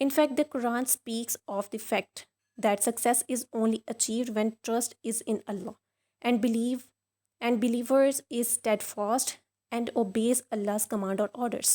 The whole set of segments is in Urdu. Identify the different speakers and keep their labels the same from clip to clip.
Speaker 1: In fact, the Quran speaks of the fact that success is only achieved when trust is in Allah and believers is steadfast and obeys Allah's command or orders.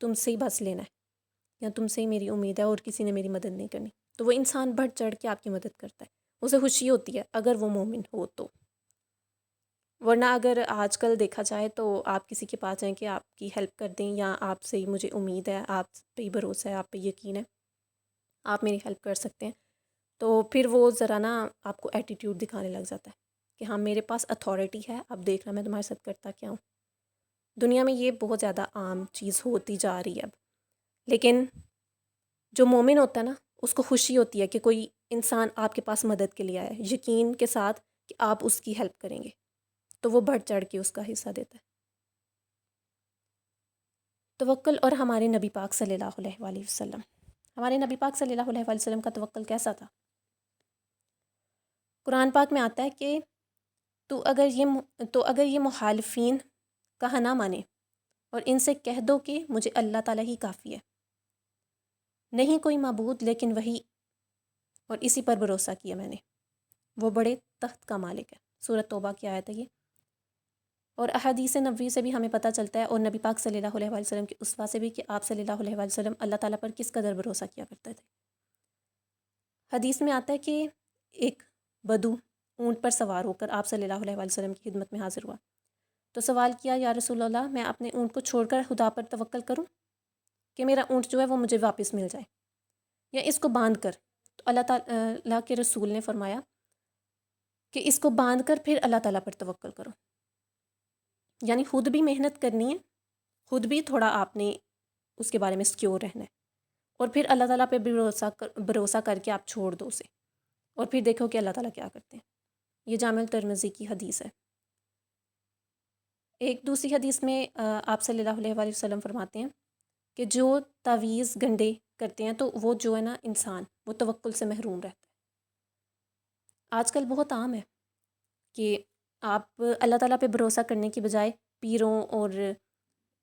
Speaker 1: تم سے ہی بس لینا ہے یا تم سے ہی میری امید ہے اور کسی نے میری مدد نہیں کرنی، تو وہ انسان بڑھ چڑھ کے آپ کی مدد کرتا ہے، اسے خوشی ہوتی ہے اگر وہ مومن ہو تو۔ ورنہ اگر آج کل دیکھا جائے تو آپ کسی کے پاس جائیں کہ آپ کی ہیلپ کر دیں، یا آپ سے ہی مجھے امید ہے، آپ پہ ہی بھروسہ ہے، آپ پہ یقین ہے، آپ میری ہیلپ کر سکتے ہیں، تو پھر وہ ذرا نا آپ کو ایٹیٹیوڈ دکھانے لگ جاتا ہے کہ ہاں میرے پاس اتھارٹی ہے، اب دیکھنا میں تمہارے ساتھ کرتا کیا ہوں۔ دنیا میں یہ بہت زیادہ عام چیز ہوتی جا رہی ہے اب، لیکن جو مومن ہوتا ہے نا اس کو خوشی ہوتی ہے کہ کوئی انسان آپ کے پاس مدد کے لیے آیا ہے، یقین کے ساتھ کہ آپ اس کی ہیلپ کریں گے، تو وہ بڑھ چڑھ کے اس کا حصہ دیتا ہے۔ توکل اور ہمارے نبی پاک صلی اللہ علیہ وآلہ وسلم، ہمارے نبی پاک صلی اللہ علیہ وآلہ وسلم کا توکل کیسا تھا؟ قرآن پاک میں آتا ہے کہ تو اگر یہ مخالفین کہا نہ مانے اور ان سے کہہ دو کہ مجھے اللہ تعالیٰ ہی کافی ہے، نہیں کوئی معبود لیکن وہی، اور اسی پر بھروسہ کیا میں نے، وہ بڑے تخت کا مالک ہے۔ سورۃ توبہ کی آیت ہے یہ۔ اور احادیث نبوی سے بھی ہمیں پتہ چلتا ہے، اور نبی پاک صلی اللہ علیہ وآلہ وسلم کی اسوہ سے بھی، کہ آپ صلی اللہ علیہ وآلہ وسلم اللہ تعالیٰ پر کس قدر بھروسہ کیا کرتے تھے۔ حدیث میں آتا ہے کہ ایک بدو اونٹ پر سوار ہو کر آپ صلی اللہ علیہ وآلہ وسلم کی خدمت میں حاضر ہوا، تو سوال کیا، یا رسول اللہ میں اپنے اونٹ کو چھوڑ کر خدا پر توکل کروں کہ میرا اونٹ جو ہے وہ مجھے واپس مل جائے، یا اس کو باندھ کر؟ تو اللہ تعالیٰ کے رسول نے فرمایا کہ اس کو باندھ کر پھر اللہ تعالیٰ پر توکل کرو، یعنی خود بھی محنت کرنی ہے، خود بھی تھوڑا آپ نے اس کے بارے میں سیکیور رہنا ہے، اور پھر اللہ تعالیٰ پہ بھی بھروسہ کر کے آپ چھوڑ دو اسے، اور پھر دیکھو کہ اللہ تعالیٰ کیا کرتے ہیں۔ یہ جامع ترمذی کی حدیث ہے۔ ایک دوسری حدیث میں آپ صلی اللہ علیہ وآلہ وسلم فرماتے ہیں کہ جو تعویذ گنڈے کرتے ہیں تو وہ جو ہے نا انسان، وہ توکل سے محروم رہتا ہے۔ آج کل بہت عام ہے کہ آپ اللہ تعالیٰ پہ بھروسہ کرنے کی بجائے پیروں اور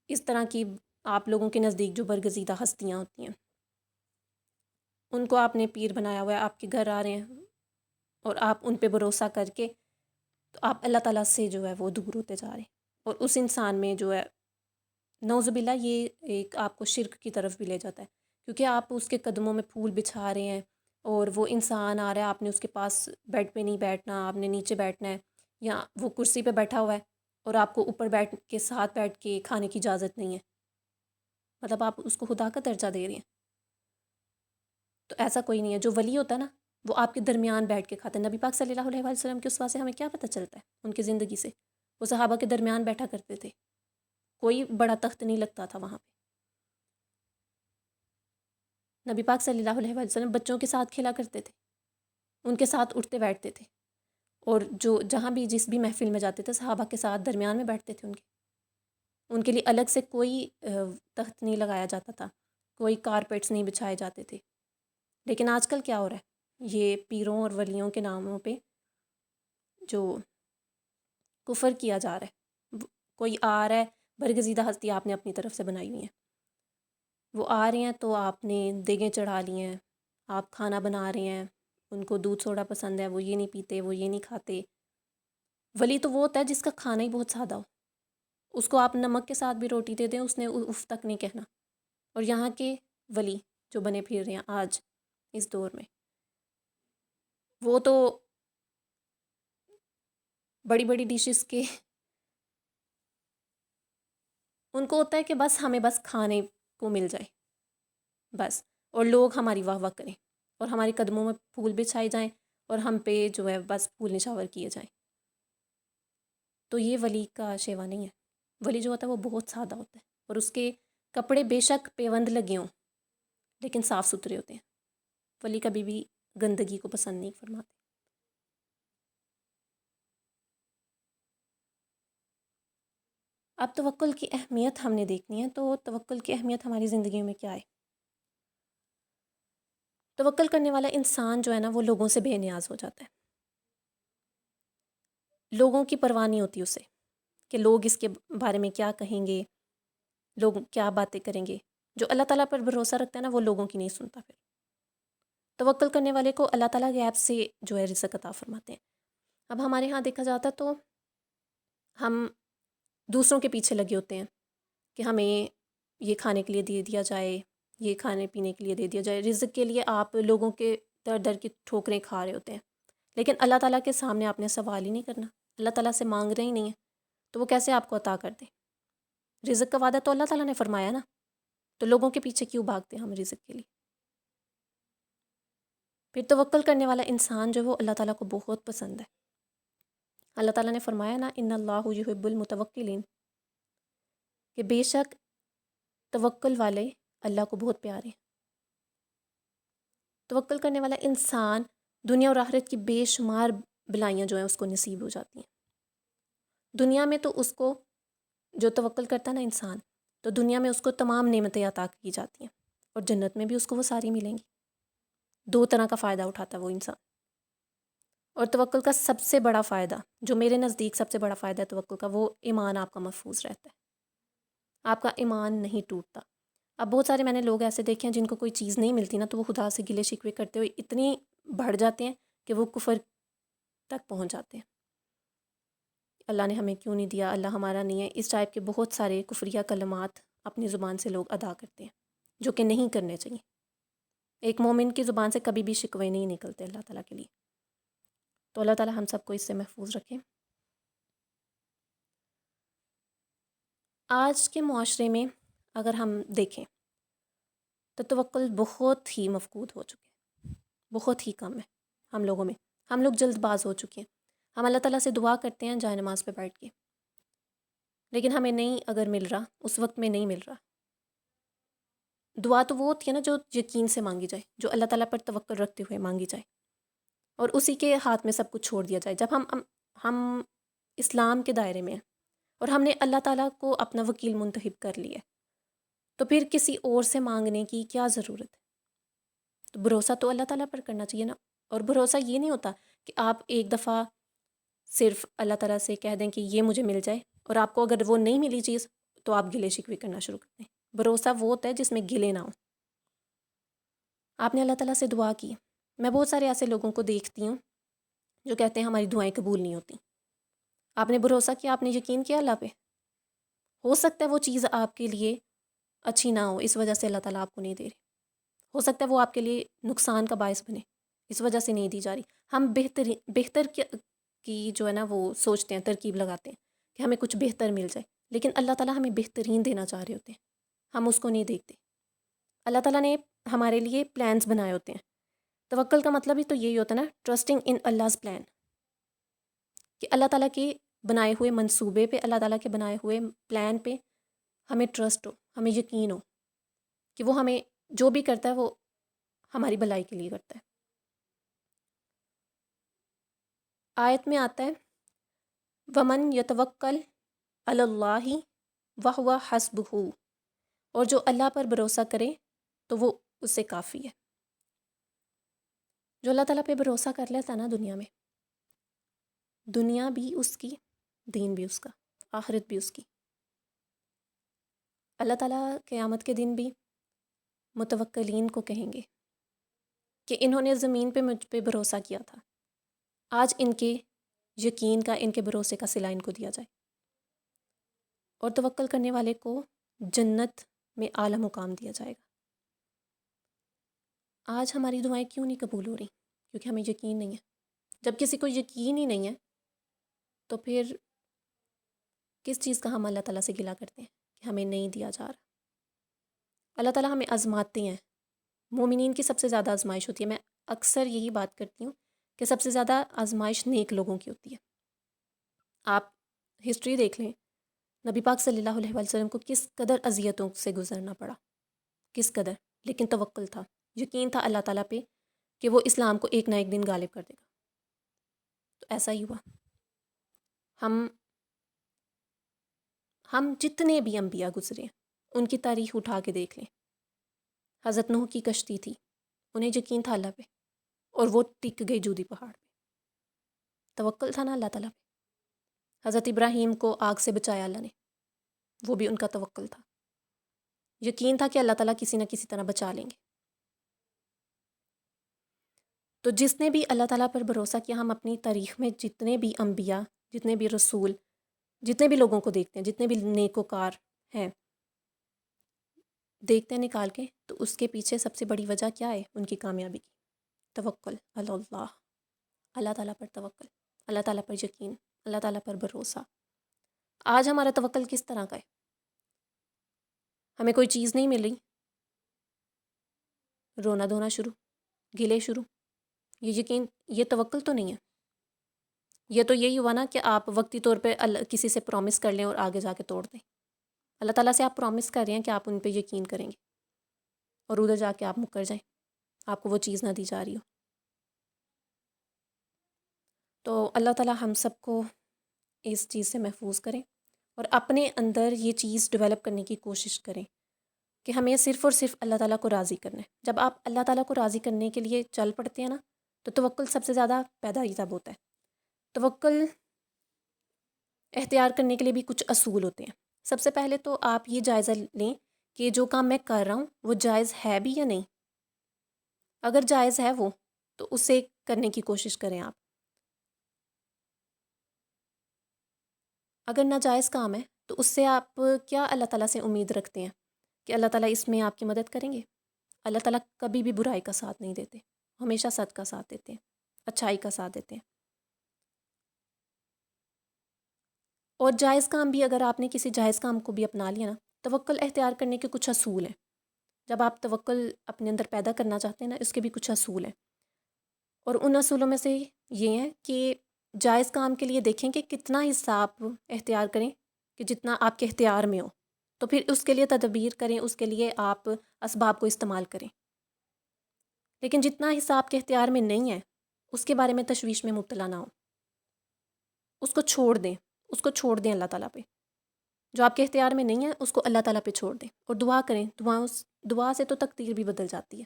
Speaker 1: اس طرح کی آپ لوگوں کے نزدیک جو برگزیدہ ہستیاں ہوتی ہیں ان کو آپ نے پیر بنایا ہوا ہے، آپ کے گھر آ رہے ہیں اور آپ ان پہ بھروسہ کر کے تو آپ اللہ تعالیٰ سے جو ہے وہ دور ہوتے جا رہے ہیں، اور اس انسان میں جو ہے نعوذ باللہ یہ ایک آپ کو شرک کی طرف بھی لے جاتا ہے، کیونکہ آپ اس کے قدموں میں پھول بچھا رہے ہیں، اور وہ انسان آ رہا ہے، آپ نے اس کے پاس بیڈ پہ نہیں بیٹھنا، آپ نے نیچے بیٹھنا ہے، یا وہ کرسی پہ بیٹھا ہوا ہے اور آپ کو اوپر بیٹھ کے ساتھ بیٹھ کے کھانے کی اجازت نہیں ہے، مطلب آپ اس کو خدا کا درجہ دے رہے ہیں۔ تو ایسا کوئی نہیں ہے، جو ولی ہوتا ہے نا وہ آپ کے درمیان بیٹھ کے کھاتا ہے۔ نبی پاک صلی اللہ علیہ وآلہ وسلم کے اسوہ سے ہمیں کیا پتہ چلتا ہے ان کی زندگی سے؟ وہ صحابہ کے درمیان بیٹھا کرتے تھے، کوئی بڑا تخت نہیں لگتا تھا وہاں پہ۔ نبی پاک صلی اللہ علیہ وآلہ وسلم بچوں کے ساتھ کھیلا کرتے تھے، ان کے ساتھ اٹھتے بیٹھتے تھے، اور جو جہاں بھی جس بھی محفل میں جاتے تھے صحابہ کے ساتھ درمیان میں بیٹھتے تھے، ان کے لیے الگ سے کوئی تخت نہیں لگایا جاتا تھا، کوئی کارپیٹس نہیں بچھائے جاتے تھے۔ لیکن آج کل کیا ہو رہا ہے، یہ پیروں اور ولیوں کے ناموں پہ جو کفر کیا جا رہا ہے، کوئی آ رہا ہے، برگزیدہ ہستی آپ نے اپنی طرف سے بنائی ہوئی ہیں، وہ آ رہے ہیں تو آپ نے دیگیں چڑھا لی ہیں، آپ کھانا بنا رہے ہیں، ان کو دودھ سوڈا پسند ہے، وہ یہ نہیں پیتے، وہ یہ نہیں کھاتے۔ ولی تو وہ ہوتا ہے جس کا کھانا ہی بہت سادہ ہو، اس کو آپ نمک کے ساتھ بھی روٹی دے دیں اس نے اف تک نہیں کہنا۔ اور یہاں کے ولی جو بنے پھر رہے ہیں آج اس دور میں، وہ تو بڑی بڑی ڈشز کے ان کو ہوتا ہے کہ بس ہمیں بس کھانے کو مل جائے بس، اور لوگ ہماری واہ واہ کریں اور ہمارے قدموں میں پھول بچھائے جائیں اور ہم پہ جو ہے بس پھول نشاور کیے جائیں۔ تو یہ ولی کا شیوا نہیں ہے۔ ولی جو ہوتا ہے وہ بہت سادہ ہوتا ہے، اور اس کے کپڑے بے شک پیوند لگے ہوں لیکن صاف ستھرے ہوتے ہیں۔ ولی کبھی بھی گندگی کو پسند نہیں فرماتے۔ اب توکل کی اہمیت ہم نے دیکھنی ہے، تو توکل کی اہمیت ہماری زندگی میں کیا ہے؟ توکل کرنے والا انسان جو ہے نا وہ لوگوں سے بے نیاز ہو جاتا ہے، لوگوں کی پرواہ نہیں ہوتی اسے کہ لوگ اس کے بارے میں کیا کہیں گے، لوگ کیا باتیں کریں گے۔ جو اللہ تعالیٰ پر بھروسہ رکھتا ہے نا وہ لوگوں کی نہیں سنتا۔ پھر توکل کرنے والے کو اللہ تعالیٰ غیب سے جو ہے رزق عطا فرماتے ہیں۔ اب ہمارے ہاں دیکھا جاتا تو ہم دوسروں کے پیچھے لگے ہوتے ہیں کہ ہمیں یہ کھانے کے لیے دے دیا جائے، یہ کھانے پینے کے لیے دے دیا جائے، رزق کے لیے آپ لوگوں کے در در کی ٹھوکریں کھا رہے ہوتے ہیں، لیکن اللہ تعالیٰ کے سامنے آپ نے سوال ہی نہیں کرنا، اللہ تعالیٰ سے مانگ رہے ہی نہیں ہیں، تو وہ کیسے آپ کو عطا کر دیں؟ رزق کا وعدہ تو اللہ تعالیٰ نے فرمایا نا، تو لوگوں کے پیچھے کیوں بھاگتے ہیں ہم رزق کے لیے؟ پھر توکل کرنے والا انسان جو وہ اللہ تعالیٰ کو بہت پسند ہے۔ اللہ تعالیٰ نے فرمایا نا، ان اللہ یحب المتوکلین، کہ بے شک توکل والے اللہ کو بہت پیارے ہیں۔ توکل کرنے والا انسان دنیا اور آخرت کی بے شمار بلائیاں جو ہیں اس کو نصیب ہو جاتی ہیں۔ دنیا میں تو اس کو، جو توکل کرتا ہے نا انسان، تو دنیا میں اس کو تمام نعمتیں عطا کی جاتی ہیں، اور جنت میں بھی اس کو وہ ساری ملیں گی۔ دو طرح کا فائدہ اٹھاتا ہے وہ انسان۔ اور توکل کا سب سے بڑا فائدہ، جو میرے نزدیک سب سے بڑا فائدہ ہے توکل کا، وہ ایمان آپ کا محفوظ رہتا ہے، آپ کا ایمان نہیں ٹوٹتا۔ اب بہت سارے میں نے لوگ ایسے دیکھے ہیں جن کو کوئی چیز نہیں ملتی نا، تو وہ خدا سے گلے شکوے کرتے ہوئے اتنی بڑھ جاتے ہیں کہ وہ کفر تک پہنچ جاتے ہیں۔ اللہ نے ہمیں کیوں نہیں دیا، اللہ ہمارا نہیں ہے، اس ٹائپ کے بہت سارے کفریہ کلمات اپنی زبان سے لوگ ادا کرتے ہیں، جو کہ نہیں کرنے چاہیے۔ ایک مومن کی زبان سے کبھی بھی شکوے نہیں نکلتے اللہ تعالیٰ کے لیے۔ تو اللہ تعالیٰ ہم سب کو اس سے محفوظ رکھیں۔ آج کے معاشرے میں اگر ہم دیکھیں تو توکل بہت ہی مفقود ہو چکے ہیں، بہت ہی کم ہے ہم لوگوں میں۔ ہم لوگ جلد باز ہو چکے ہیں۔ ہم اللہ تعالیٰ سے دعا کرتے ہیں جائے نماز پہ بیٹھ کے، لیکن ہمیں نہیں اگر مل رہا، اس وقت میں نہیں مل رہا۔ دعا تو وہ ہوتی ہے نا جو یقین سے مانگی جائے، جو اللہ تعالیٰ پر توکل رکھتے ہوئے مانگی جائے، اور اسی کے ہاتھ میں سب کچھ چھوڑ دیا جائے۔ جب ہم اسلام کے دائرے میں ہیں اور ہم نے اللہ تعالیٰ کو اپنا وکیل منتخب کر لیا، تو پھر کسی اور سے مانگنے کی کیا ضرورت ہے؟ تو بھروسہ تو اللہ تعالیٰ پر کرنا چاہیے نا۔ اور بھروسہ یہ نہیں ہوتا کہ آپ ایک دفعہ صرف اللہ تعالیٰ سے کہہ دیں کہ یہ مجھے مل جائے، اور آپ کو اگر وہ نہیں ملی چیز تو آپ گلے شکوے کرنا شروع کر دیں۔ بھروسہ وہ ہوتا ہے جس میں گلے نہ ہو۔ آپ نے اللہ تعالیٰ سے دعا کی۔ میں بہت سارے ایسے لوگوں کو دیکھتی ہوں جو کہتے ہیں ہماری دعائیں قبول نہیں ہوتی۔ آپ نے بھروسہ کیا، آپ نے یقین کیا اللہ پہ، ہو سکتا ہے وہ چیز آپ کے لیے اچھی نہ ہو، اس وجہ سے اللہ تعالیٰ آپ کو نہیں دے رہے۔ ہو سکتا ہے وہ آپ کے لیے نقصان کا باعث بنے، اس وجہ سے نہیں دی جا رہی۔ ہم بہتر کی جو ہے نا وہ سوچتے ہیں، ترکیب لگاتے ہیں کہ ہمیں کچھ بہتر مل جائے، لیکن اللہ تعالیٰ ہمیں بہترین دینا چاہ رہے ہوتے ہیں، ہم اس کو نہیں دیکھتے۔ اللہ تعالیٰ نے ہمارے لیے پلانز بنائے ہوتے ہیں۔ توکل کا مطلب ہی تو یہی ہوتا ہے نا، ٹرسٹنگ ان اللہ's پلان، کہ اللہ تعالیٰ کے بنائے ہوئے منصوبے پہ، اللہ تعالیٰ کے بنائے ہوئے پلان پہ ہمیں ٹرسٹ ہو، ہمیں یقین ہو کہ وہ ہمیں جو بھی کرتا ہے وہ ہماری بھلائی کے لیے کرتا ہے۔ آیت میں آتا ہے وَمَن يَتَوَكَّلْ عَلَى اللَّهِ وَهُوَ حَسْبُهُ، اور جو اللہ پر بھروسہ کرے تو وہ اس سے کافی ہے۔ جو اللہ تعالیٰ پہ بھروسہ کر لیتا ہے نا دنیا میں، دنیا بھی اس کی، دین بھی اس کا، آخرت بھی اس کی۔ اللہ تعالیٰ قیامت کے دن بھی متوکلین کو کہیں گے کہ انہوں نے زمین پہ مجھ پہ بھروسہ کیا تھا، آج ان کے یقین کا، ان کے بھروسے کا صلہ ان کو دیا جائے۔ اور توکل کرنے والے کو جنت میں اعلیٰ مقام دیا جائے گا۔ آج ہماری دعائیں کیوں نہیں قبول ہو رہی؟ کیونکہ ہمیں یقین نہیں ہے۔ جب کسی کو یقین ہی نہیں ہے تو پھر کس چیز کا ہم اللہ تعالیٰ سے گلہ کرتے ہیں کہ ہمیں نہیں دیا جا رہا؟ اللہ تعالیٰ ہمیں آزماتے ہیں۔ مومنین کی سب سے زیادہ آزمائش ہوتی ہے۔ میں اکثر یہی بات کرتی ہوں کہ سب سے زیادہ آزمائش نیک لوگوں کی ہوتی ہے۔ آپ ہسٹری دیکھ لیں، نبی پاک صلی اللہ علیہ وسلم کو کس قدر اذیتوں سے گزرنا پڑا، کس قدر، لیکن توکل تھا، یقین تھا اللہ تعالیٰ پہ کہ وہ اسلام کو ایک نہ ایک دن غالب کر دے گا۔ تو ایسا ہی ہوا۔ ہم جتنے بھی انبیاء گزرے ہیں ان کی تاریخ اٹھا کے دیکھ لیں۔ حضرت نوح کی کشتی تھی، انہیں یقین تھا اللہ پہ، اور وہ ٹک گئی جودی پہاڑ پہ، توکل تھا نا اللہ تعالیٰ پہ۔ حضرت ابراہیم کو آگ سے بچایا اللہ نے، وہ بھی ان کا توکل تھا، یقین تھا کہ اللہ تعالیٰ کسی نہ کسی طرح بچا لیں گے۔ تو جس نے بھی اللہ تعالیٰ پر بھروسہ کیا، ہم اپنی تاریخ میں جتنے بھی انبیاء، جتنے بھی رسول، جتنے بھی لوگوں کو دیکھتے ہیں، جتنے بھی نیک وکار ہیں، دیکھتے ہیں نکال کے تو اس کے پیچھے سب سے بڑی وجہ کیا ہے ان کی کامیابی کی؟ توکل اللہ، اللہ تعالیٰ پر توکل، اللہ تعالیٰ پر یقین، اللہ تعالیٰ پر بھروسہ۔ آج ہمارا توکل کس طرح کا ہے؟ ہمیں کوئی چیز نہیں مل رہی، رونا دھونا شروع، گلے شروع۔ یہ یقین، یہ توکل تو نہیں ہے۔ یہ تو یہی ہوا نا کہ آپ وقتی طور پہ کسی سے پرومس کر لیں اور آگے جا کے توڑ دیں۔ اللہ تعالیٰ سے آپ پرومس کر رہے ہیں کہ آپ ان پہ یقین کریں گے اور ادھر جا کے آپ مکر جائیں، آپ کو وہ چیز نہ دی جا رہی ہو۔ تو اللہ تعالیٰ ہم سب کو اس چیز سے محفوظ کریں اور اپنے اندر یہ چیز ڈیولپ کرنے کی کوشش کریں کہ ہمیں صرف اور صرف اللہ تعالیٰ کو راضی کرنا ہے۔ جب آپ اللہ تعالیٰ کو راضی کرنے کے لیے چل پڑتے ہیں نا، تو توکل سب سے زیادہ پیدا ہی تب ہوتا ہے۔ توکل اختیار کرنے کے لیے بھی کچھ اصول ہوتے ہیں۔ سب سے پہلے تو آپ یہ جائزہ لیں کہ جو کام میں کر رہا ہوں وہ جائز ہے بھی یا نہیں۔ اگر جائز ہے وہ، تو اسے کرنے کی کوشش کریں آپ۔ اگر ناجائز کام ہے تو اس سے آپ کیا اللہ تعالیٰ سے امید رکھتے ہیں کہ اللہ تعالیٰ اس میں آپ کی مدد کریں گے؟ اللہ تعالیٰ کبھی بھی برائی کا ساتھ نہیں دیتے، ہمیشہ صدق کا ساتھ دیتے ہیں، اچھائی کا ساتھ دیتے ہیں۔ اور جائز کام بھی، اگر آپ نے کسی جائز کام کو بھی اپنا لیا نا، توکل اختیار کرنے کے کچھ اصول ہیں۔ جب آپ توکل اپنے اندر پیدا کرنا چاہتے ہیں نا، اس کے بھی کچھ اصول ہیں، اور ان اصولوں میں سے یہ ہیں کہ جائز کام کے لیے دیکھیں کہ کتنا حصہ آپ اختیار کریں کہ جتنا آپ کے اختیار میں ہو، تو پھر اس کے لیے تدبیر کریں، اس کے لیے آپ اسباب کو استعمال کریں۔ لیکن جتنا حصہ آپ کے اختیار میں نہیں ہے، اس کے بارے میں تشویش میں مبتلا نہ ہو، اس کو چھوڑ دیں، اس کو چھوڑ دیں اللہ تعالیٰ پہ۔ جو آپ کے اختیار میں نہیں ہے اس کو اللہ تعالیٰ پہ چھوڑ دیں اور دعا کریں۔ دعا سے تو تقدیر بھی بدل جاتی ہے۔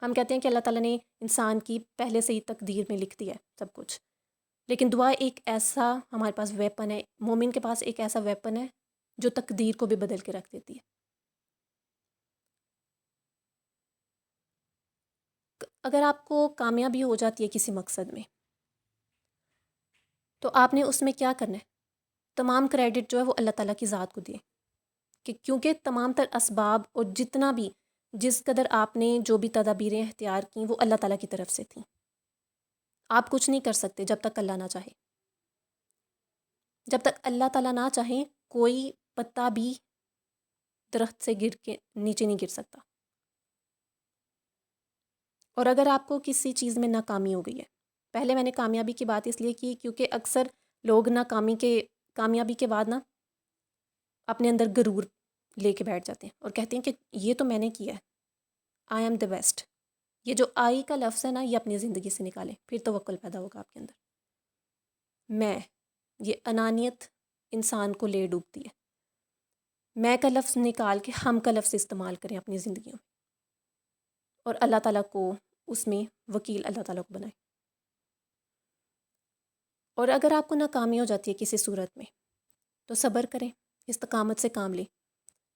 Speaker 1: ہم کہتے ہیں کہ اللہ تعالیٰ نے انسان کی پہلے سے ہی تقدیر میں لکھ دیا ہے سب کچھ، لیکن دعا ایک ایسا ہمارے پاس ویپن ہے، مومن کے پاس ایک ایسا ویپن ہے جو تقدیر کو بھی بدل کے رکھ دیتی ہے۔ اگر آپ کو کامیابی ہو جاتی ہے کسی مقصد میں، تو آپ نے اس میں کیا کرنا ہے؟ تمام کریڈٹ جو ہے وہ اللہ تعالیٰ کی ذات کو دیں، کہ کیونکہ تمام تر اسباب اور جتنا بھی جس قدر آپ نے جو بھی تدابیریں اختیار کیں وہ اللہ تعالیٰ کی طرف سے تھیں۔ آپ کچھ نہیں کر سکتے جب تک اللہ نہ چاہے۔ جب تک اللہ تعالیٰ نہ چاہیں، کوئی پتا بھی درخت سے گر کے نیچے نہیں گر سکتا۔ اور اگر آپ کو کسی چیز میں ناکامی ہو گئی ہے، پہلے میں نے کامیابی کی بات اس لیے کی کیونکہ اکثر لوگ کامیابی کے بعد نا اپنے اندر غرور لے کے بیٹھ جاتے ہیں اور کہتے ہیں کہ یہ تو میں نے کیا ہے، آئی ایم دا بیسٹ۔ یہ جو آئی کا لفظ ہے نا، یہ اپنی زندگی سے نکالیں، پھر توکل پیدا ہوگا آپ کے اندر۔ میں، یہ انانیت انسان کو لے ڈوبتی ہے۔ میں کا لفظ نکال کے ہم کا لفظ استعمال کریں اپنی زندگیوں میں، اور اللہ تعالیٰ کو اس میں وکیل اللہ تعالیٰ کو بنائیں۔ اور اگر آپ کو ناکامی ہو جاتی ہے کسی صورت میں، تو صبر کریں، استقامت سے کام لیں،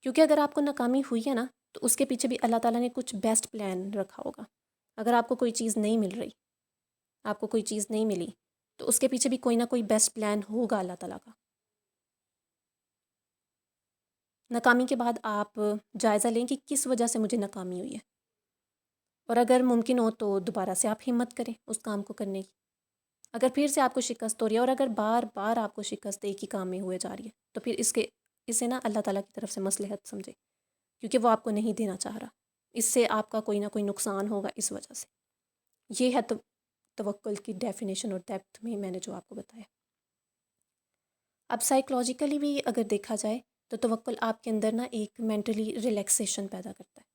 Speaker 1: کیونکہ اگر آپ کو ناکامی ہوئی ہے نا، تو اس کے پیچھے بھی اللہ تعالیٰ نے کچھ بیسٹ پلان رکھا ہوگا۔ اگر آپ کو کوئی چیز نہیں مل رہی، آپ کو کوئی چیز نہیں ملی، تو اس کے پیچھے بھی کوئی نہ کوئی بیسٹ پلان ہوگا اللہ تعالیٰ کا۔ ناکامی کے بعد آپ جائزہ لیں کہ کس وجہ سے مجھے ناکامی ہوئی ہے، اور اگر ممکن ہو تو دوبارہ سے آپ ہمت کریں اس کام کو کرنے کی۔ اگر پھر سے آپ کو شکست ہو رہی ہے، اور اگر بار بار آپ کو شکست ایک ہی کام میں ہوئے جا رہی ہے، تو پھر اسے نا اللہ تعالیٰ کی طرف سے مصلحت سمجھے، کیونکہ وہ آپ کو نہیں دینا چاہ رہا۔ اس سے آپ کا کوئی نہ کوئی نقصان ہوگا اس وجہ سے۔ یہ ہے توکل کی ڈیفینیشن اور ڈیپتھ میں نے جو آپ کو بتایا۔ اب سائیکلوجیکلی بھی اگر دیکھا جائے تو توکل آپ کے اندر نا ایک مینٹلی ریلیکسیشن پیدا کرتا ہے۔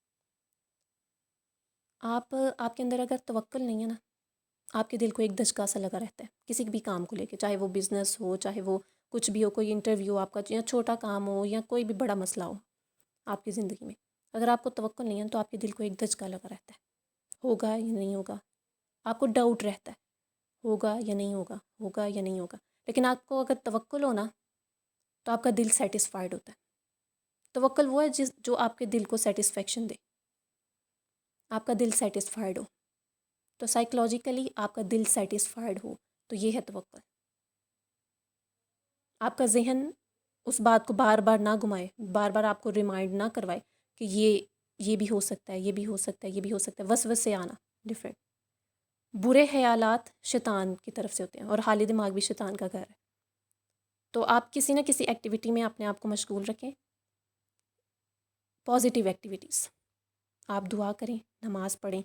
Speaker 1: آپ کے اندر اگر توکل نہیں ہے نا، آپ کے دل کو ایک دھچکا سا لگا رہتا ہے کسی بھی کام کو لے کے، چاہے وہ بزنس ہو، چاہے وہ کچھ بھی ہو، کوئی انٹرویو آپ کا، یا چھوٹا کام ہو، یا کوئی بھی بڑا مسئلہ ہو آپ کی زندگی میں۔ اگر آپ کو توکل نہیں ہے تو آپ کے دل کو ایک دھچکا لگا رہتا ہے، ہوگا یا نہیں ہوگا۔ آپ کو ڈاؤٹ رہتا ہے، ہوگا یا نہیں ہوگا، ہوگا یا نہیں ہوگا۔ لیکن آپ کو اگر توکل ہو نا، تو آپ کا دل سیٹسفائیڈ ہوتا ہے۔ توکل وہ ہے جو آپ کے دل کو سیٹسفیکشن دے، آپ کا دل سیٹسفائیڈ ہو۔ تو سائیکلوجیکلی آپ کا دل سیٹسفائیڈ ہو، تو یہ ہے توکل۔ آپ کا ذہن اس بات کو بار بار نہ گھمائے، بار بار آپ کو ریمائنڈ نہ کروائے کہ یہ یہ بھی ہو سکتا ہے، یہ بھی ہو سکتا ہے، یہ بھی ہو سکتا ہے، وسوسے آنا ڈفرینٹ. برے خیالات شیطان کی طرف سے ہوتے ہیں، اور حالی دماغ بھی شیطان کا گھر ہے. تو آپ کسی نہ کسی ایکٹیویٹی میں اپنے آپ کو مشغول رکھیں. پازیٹیو ایکٹیویٹیز، آپ دعا کریں، نماز پڑھیں،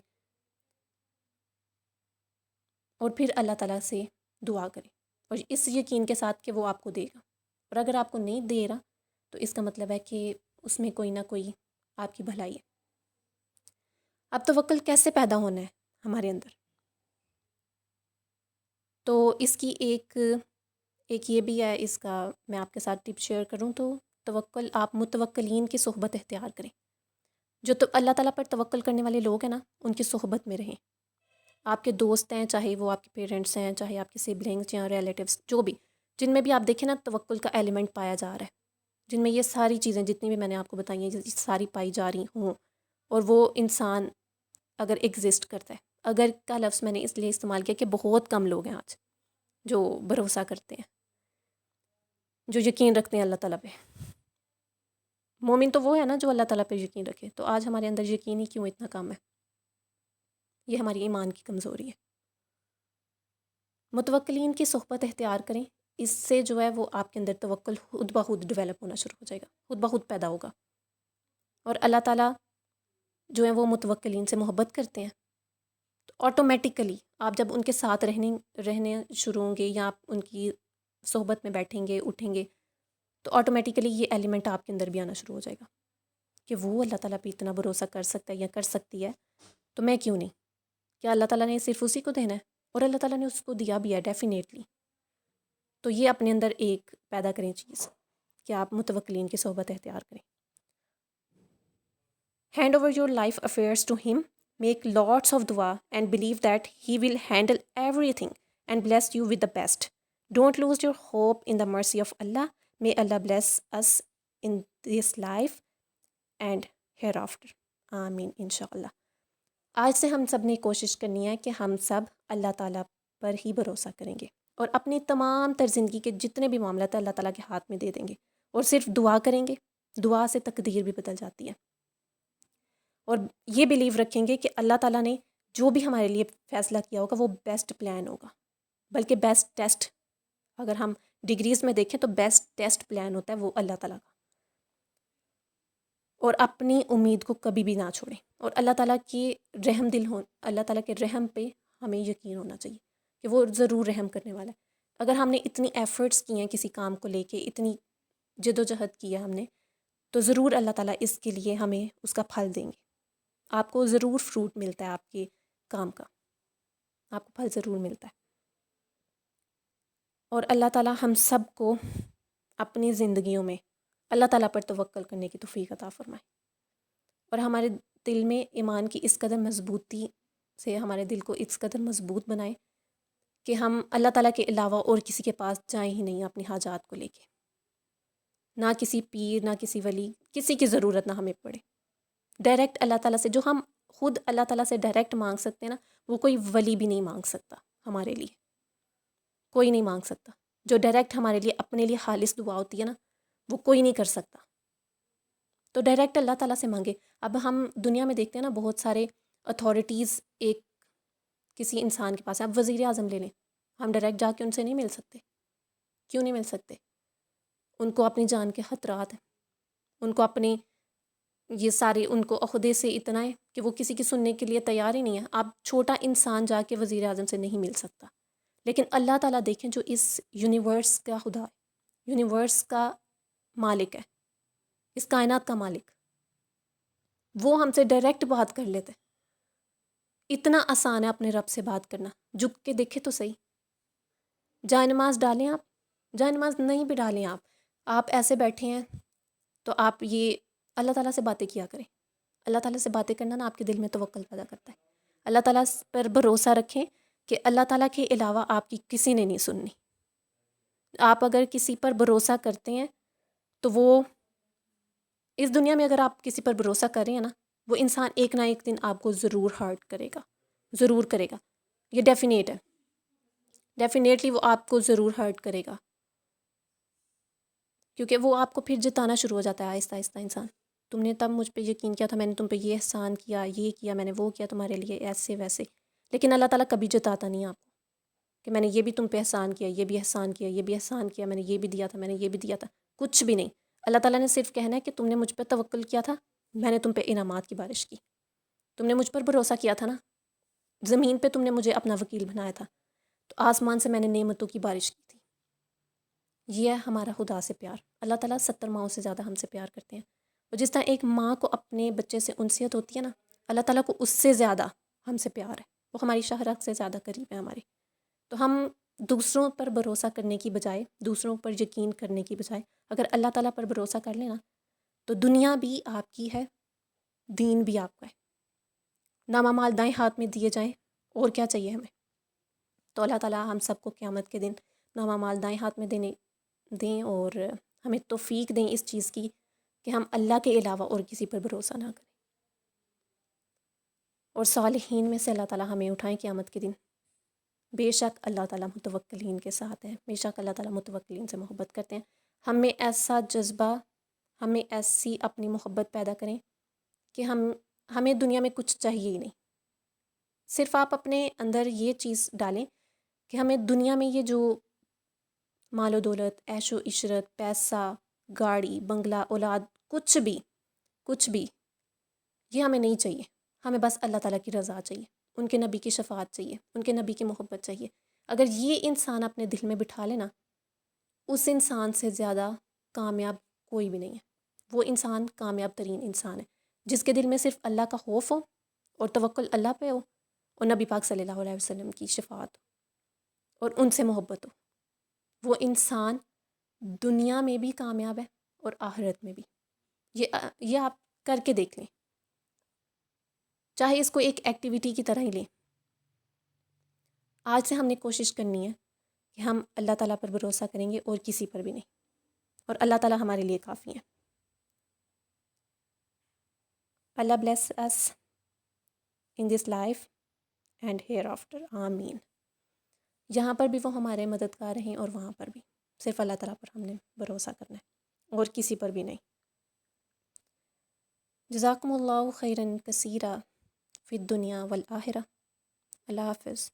Speaker 1: اور پھر اللہ تعالیٰ سے دعا کریں، اور اس یقین کے ساتھ کہ وہ آپ کو دے گا. اور اگر آپ کو نہیں دے رہا تو اس کا مطلب ہے کہ اس میں کوئی نہ کوئی آپ کی بھلائی ہے. اب توکل کیسے پیدا ہونا ہے ہمارے اندر؟ تو اس کی ایک یہ بھی ہے، اس کا میں آپ کے ساتھ ٹپ شیئر کروں تو توکل، آپ متوکلین کی صحبت اختیار کریں. جو تو اللہ تعالیٰ پر توکل کرنے والے لوگ ہیں نا، ان کی صحبت میں رہیں. آپ کے دوست ہیں، چاہے وہ آپ کے پیرنٹس ہیں، چاہے آپ کے سبلنگس یا ریلیٹیوس، جو بھی، جن میں بھی آپ دیکھیں نا توکل کا ایلیمنٹ پایا جا رہا ہے، جن میں یہ ساری چیزیں جتنی بھی میں نے آپ کو بتائی ہیں یہ ساری پائی جا رہی ہوں، اور وہ انسان اگر ایگزسٹ کرتا ہے. اگر کا لفظ میں نے اس لیے استعمال کیا کہ بہت کم لوگ ہیں آج جو بھروسہ کرتے ہیں، جو یقین رکھتے ہیں اللہ تعالیٰ پہ. مومن تو وہ ہے نا جو اللہ تعالیٰ پہ یقین رکھے. تو آج ہمارے اندر یقین ہی کیوں اتنا کم ہے؟ یہ ہماری ایمان کی کمزوری ہے. متوکلین کی صحبت اختیار کریں، اس سے جو ہے وہ آپ کے اندر توکل خود بخود ڈیولپ ہونا شروع ہو جائے گا، خود بخود پیدا ہوگا. اور اللہ تعالیٰ جو ہے وہ متوکلین سے محبت کرتے ہیں. تو آٹومیٹیکلی آپ جب ان کے ساتھ رہنے شروع ہوں گے، یا آپ ان کی صحبت میں بیٹھیں گے، اٹھیں گے، تو آٹومیٹیکلی یہ ایلیمنٹ آپ کے اندر بھی آنا شروع ہو جائے گا کہ وہ اللہ تعالیٰ پہ اتنا بھروسہ کر سکتا ہے یا کر سکتی ہے، تو میں کیوں نہیں؟ کیا اللہ تعالیٰ نے صرف اسی کو دینا ہے؟ اور اللہ تعالیٰ نے اس کو دیا بھی ہے ڈیفینیٹلی. تو یہ اپنے اندر ایک پیدا کریں چیز کہ آپ متوکلین کی صحبت اختیار کریں. Hand over your life affairs to him, make lots of دعا and believe that he will handle everything and bless you with the best. Don't lose your hope in the mercy of Allah. May Allah bless us in this life and hereafter. آمین انشاء اللہ. آج سے ہم سب نے کوشش کرنی ہے کہ ہم سب اللہ تعالیٰ پر ہی بھروسہ کریں گے، اور اپنی تمام تر زندگی کے جتنے بھی معاملات ہیں اللہ تعالیٰ کے ہاتھ میں دے دیں گے، اور صرف دعا کریں گے. دعا سے تقدیر بھی بدل جاتی ہے. اور یہ بیلیو رکھیں گے کہ اللہ تعالیٰ نے جو بھی ہمارے لیے فیصلہ کیا ہوگا وہ بیسٹ پلان ہوگا، بلکہ بیسٹ ٹیسٹ. اگر ہم ڈگریز میں دیکھیں تو بیسٹ ٹیسٹ پلان ہوتا ہے وہ اللہ تعالیٰ کا. اور اپنی امید کو کبھی بھی نہ چھوڑیں، اور اللہ تعالیٰ کی رحم دل اللہ تعالیٰ کے رحم پہ ہمیں یقین ہونا چاہیے کہ وہ ضرور رحم کرنے والا ہے. اگر ہم نے اتنی ایفرٹس کی ہیں کسی کام کو لے کے، اتنی جد و جہد کی ہے ہم نے، تو ضرور اللہ تعالیٰ اس کے لیے ہمیں اس کا پھل دیں گے. آپ کو ضرور فروٹ ملتا ہے آپ کے کام کا، آپ کو پھل ضرور ملتا ہے. اور اللہ تعالیٰ ہم سب کو اپنی زندگیوں میں اللہ تعالیٰ پر توکل کرنے کی توفیق عطا فرمائے، اور ہمارے دل میں ایمان کی اس قدر مضبوطی سے ہمارے دل کو اس قدر مضبوط بنائے کہ ہم اللہ تعالیٰ کے علاوہ اور کسی کے پاس جائیں ہی نہیں اپنی حاجات کو لے کے. نہ کسی پیر، نہ کسی ولی، کسی کی ضرورت نہ ہمیں پڑے. ڈائریکٹ اللہ تعالیٰ سے جو ہم خود اللہ تعالیٰ سے ڈائریکٹ مانگ سکتے ہیں نا، وہ کوئی ولی بھی نہیں مانگ سکتا ہمارے لیے، کوئی نہیں مانگ سکتا. جو ڈائریکٹ ہمارے لیے اپنے لیے خالص دعا ہوتی ہے نا، وہ کوئی نہیں کر سکتا. تو ڈائریکٹ اللہ تعالیٰ سے مانگے. اب ہم دنیا میں دیکھتے ہیں نا بہت سارے اتھارٹیز ایک کسی انسان کے پاس ہے. اب وزیر اعظم لے لیں، ہم ڈائریکٹ جا کے ان سے نہیں مل سکتے. کیوں نہیں مل سکتے؟ ان کو اپنی جان کے خطرات ہیں، ان کو اپنی یہ سارے ان کو عہدے سے اتنا ہے کہ وہ کسی کی سننے کے لیے تیار ہی نہیں ہے. اب چھوٹا انسان جا کے وزیر اعظم سے نہیں مل سکتا، لیکن اللہ تعالیٰ دیکھیں جو اس یونیورس کا خدا ہے، یونیورس کا مالک ہے، اس کائنات کا مالک، وہ ہم سے ڈائریکٹ بات کر لیتے. اتنا آسان ہے اپنے رب سے بات کرنا. جھک کے دیکھے تو صحیح. جائے نماز ڈالیں آپ، جائے نماز نہیں بھی ڈالیں آپ ایسے بیٹھے ہیں تو آپ یہ اللہ تعالیٰ سے باتیں کیا کریں. اللہ تعالیٰ سے باتیں کرنا نا آپ کے دل میں توکل پیدا کرتا ہے. اللہ تعالیٰ پر بھروسہ رکھیں کہ اللہ تعالیٰ کے علاوہ آپ کی کسی نے نہیں سننی. آپ اگر کسی پر بھروسہ کرتے ہیں تو وہ اس دنیا میں اگر آپ کسی پر بھروسہ کر رہے ہیں نا، وہ انسان ایک نہ ایک دن آپ کو ضرور ہرٹ کرے گا، ضرور کرے گا. یہ ڈیفینیٹ ہے، ڈیفینیٹلی وہ آپ کو ضرور ہرٹ کرے گا، کیونکہ وہ آپ کو پھر جتانا شروع ہو جاتا ہے آہستہ آہستہ انسان. تم نے تب مجھ پہ یقین کیا تھا، میں نے تم پہ یہ احسان کیا، یہ کیا، میں نے وہ کیا تمہارے لیے، ایسے ویسے. لیکن اللہ تعالیٰ کبھی جتاتا نہیں آپ کو کہ میں نے یہ بھی تم پہ احسان کیا، یہ بھی احسان کیا، یہ بھی احسان کیا، میں نے یہ بھی دیا تھا، میں نے یہ بھی دیا تھا. کچھ بھی نہیں. اللہ تعالیٰ نے صرف کہنا ہے کہ تم نے مجھ پہ توکل کیا تھا، میں نے تم پہ انعامات کی بارش کی. تم نے مجھ پر بھروسہ کیا تھا نا، زمین پہ تم نے مجھے اپنا وکیل بنایا تھا، تو آسمان سے میں نے نعمتوں کی بارش کی تھی. یہ ہے ہمارا خدا سے پیار. اللہ تعالیٰ 70 ماؤں سے زیادہ ہم سے پیار کرتے ہیں. اور جس طرح ایک ماں کو اپنے بچے سے انسیت ہوتی ہے نا، اللہ تعالیٰ کو اس سے زیادہ ہم سے پیار ہے. وہ ہماری شہرت سے زیادہ قریب ہے ہمارے. تو ہم دوسروں پر بھروسہ کرنے کی بجائے، دوسروں پر یقین کرنے کی بجائے اگر اللہ تعالیٰ پر بھروسہ کر لینا تو دنیا بھی آپ کی ہے، دین بھی آپ کا ہے. نامہ مال دائیں ہاتھ میں دیے جائیں، اور کیا چاہیے ہمیں. تو اللہ تعالیٰ ہم سب کو قیامت کے دن نامہ مال دائیں ہاتھ میں دیں اور ہمیں توفیق دیں اس چیز کی کہ ہم اللہ کے علاوہ اور کسی پر بھروسہ نہ کریں. اور صالحین میں سے اللہ تعالیٰ ہمیں اٹھائیں قیامت کے دن. بے شک اللہ تعالیٰ متوکلین کے ساتھ ہیں، بے شک اللہ تعالیٰ متوکلین سے محبت کرتے ہیں. ہمیں ایسا جذبہ، ہمیں ایسی اپنی محبت پیدا کریں کہ ہمیں دنیا میں کچھ چاہیے ہی نہیں. صرف آپ اپنے اندر یہ چیز ڈالیں کہ ہمیں دنیا میں یہ جو مال و دولت، عیش و عشرت، پیسہ، گاڑی، بنگلہ، اولاد، کچھ بھی یہ ہمیں نہیں چاہیے. ہمیں بس اللہ تعالیٰ کی رضا چاہیے، ان کے نبی کی شفاعت چاہیے، ان کے نبی کی محبت چاہیے. اگر یہ انسان اپنے دل میں بٹھا لینا، اس انسان سے زیادہ کامیاب کوئی بھی نہیں ہے. وہ انسان کامیاب ترین انسان ہے جس کے دل میں صرف اللہ کا خوف ہو اور توکل اللہ پہ ہو اور نبی پاک صلی اللہ علیہ وسلم کی شفاعت ہو اور ان سے محبت ہو. وہ انسان دنیا میں بھی کامیاب ہے اور آخرت میں بھی. یہ آپ کر کے دیکھ لیں، چاہے اس کو ایک ایکٹیویٹی کی طرح ہی لیں. آج سے ہم نے کوشش کرنی ہے کہ ہم اللہ تعالیٰ پر بھروسہ کریں گے اور کسی پر بھی نہیں، اور اللہ تعالیٰ ہمارے لیے کافی ہیں. اللہ bless us in this life and hereafter. آمین. یہاں پر بھی وہ ہمارے مددگار ہیں اور وہاں پر بھی. صرف اللہ تعالیٰ پر ہم نے بھروسہ کرنا ہے اور کسی پر بھی نہیں. جزاکم اللہ خیراً کثیرا فی الدنیا والآخرہ. اللہ حافظ.